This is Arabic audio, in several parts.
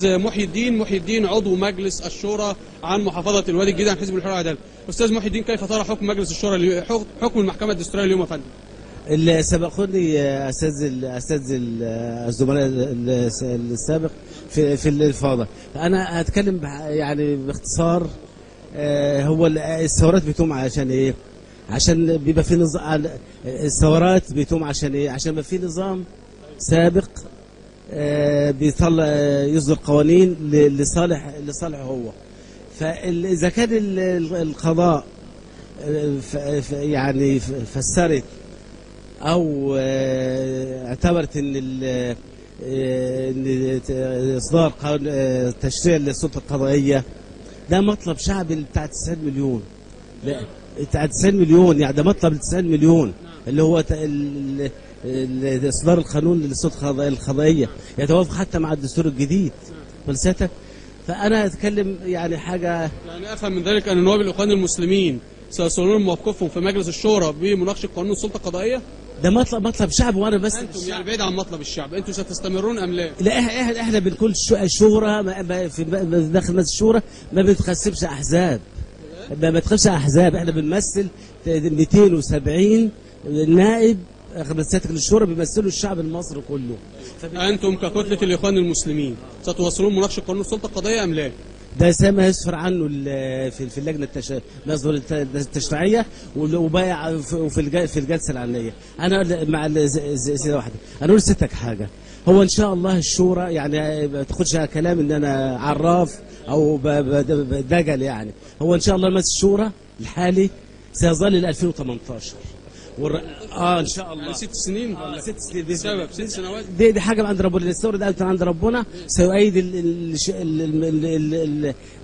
محي الدين عضو مجلس الشورى عن محافظة الوادي الجديد عن حزب الحرية والعدالة. أستاذ محي الدين، كيف ترى حكم مجلس الشورى حكم المحكمة الدستورية اليوم يا فندم؟ اللي سبقوني أستاذ الزملاء السابق في الإفاضة. أنا هتكلم يعني باختصار. هو الثورات بتقوم عشان إيه؟ عشان بيبقى في نظام. الثورات بتقوم عشان إيه؟ عشان يبقى في نظام سابق بيطلع يصدر قوانين لصالح هو. فإذا كان القضاء يعني فسرت أو اعتبرت إن إصدار تشريع للسلطة القضائية ده مطلب شعبي بتاع 90 مليون. لا بتاع 90 مليون، يعني ده مطلب 90 مليون اللي هو إصدار القانون للسلطة القضائية يتوافق حتى مع الدستور الجديد فلسفة. فأنا أتكلم يعني حاجة، يعني أفهم من ذلك أن نواب الإخوان المسلمين سيصلون موقفهم في مجلس الشورى بمناقشة قانون السلطة القضائية؟ ده مطلب شعب، وانا بس انتم يعني بعيد عن مطلب الشعب، انتم ستستمرون ام لا؟ لا احنا بنكون شورى في داخل مجلس الشورى ما بنتقسمش احزاب، ما بنتقسمش احزاب. احنا بنمثل 270 نائب سيادتك للشورى بيمثلوا الشعب المصري كله. انتم ككتلة الإخوان المسلمين ستواصلون مناقشة قانون السلطة القضائية ام لا؟ ده زي ما يسفر عنه في اللجنه التشريعيه وفي الجلسه العلنيه. انا مع سيده واحده، انا اقول لستك حاجه. هو ان شاء الله الشورى يعني ما تاخدش كلام ان انا عراف او دجل، يعني هو ان شاء الله مجلس الشورى الحالي سيظل ل 2018 ان شاء الله. يعني 6 سنين ولا 6 سنين بسبب 6 سنوات. دي حاجه من عند ربنا. الثوره ده عند ربنا سيؤيد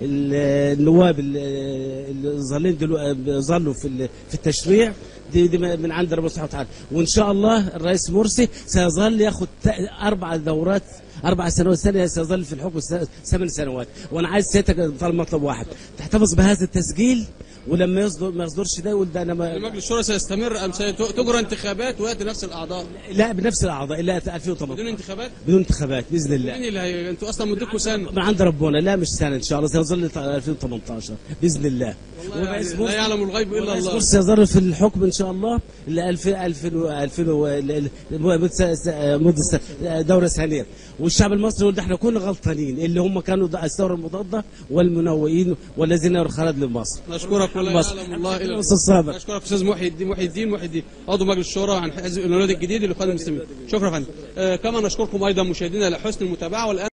النواب اللي ظلوا في التشريع دي من عند ربنا سبحانه وتعالى. وان شاء الله الرئيس مرسي سيظل ياخد 4 سنوات ثانيه، سيظل في الحكم 8 سنوات. وانا عايز سيادتك طالب مطلب واحد، تحتفظ بهذا التسجيل، ولما ما يصدرش ده يقول ده انا مجلس الشورى سيستمر ام ستجرى انتخابات وياتي نفس الاعضاء؟ لا بنفس الاعضاء الا 2018 بدون انتخابات؟ بدون انتخابات باذن الله. مين اللي انتوا اصلا مدتكم سنه؟ من عند ربنا. لا مش سنه ان شاء الله، سيظل 2018 باذن الله. يعني لا يعلم الغيب الا الله. سيظل في الحكم ان شاء الله ل 2000 مده دوره ثانيه. والشعب المصري يقول احنا كنا غلطانين، اللي هم كانوا الثوره المضاده والمنوئين والذين يرخلد لمصر. نشكرك ولا يعلم الله الا الله. نشكرك استاذ محي الدين عضو مجلس الشورى عن حزب الوادي الجديد للاخوان المسلمين. شكرا يا فندم. كما نشكركم ايضا مشاهدينا لحسن المتابعه. والان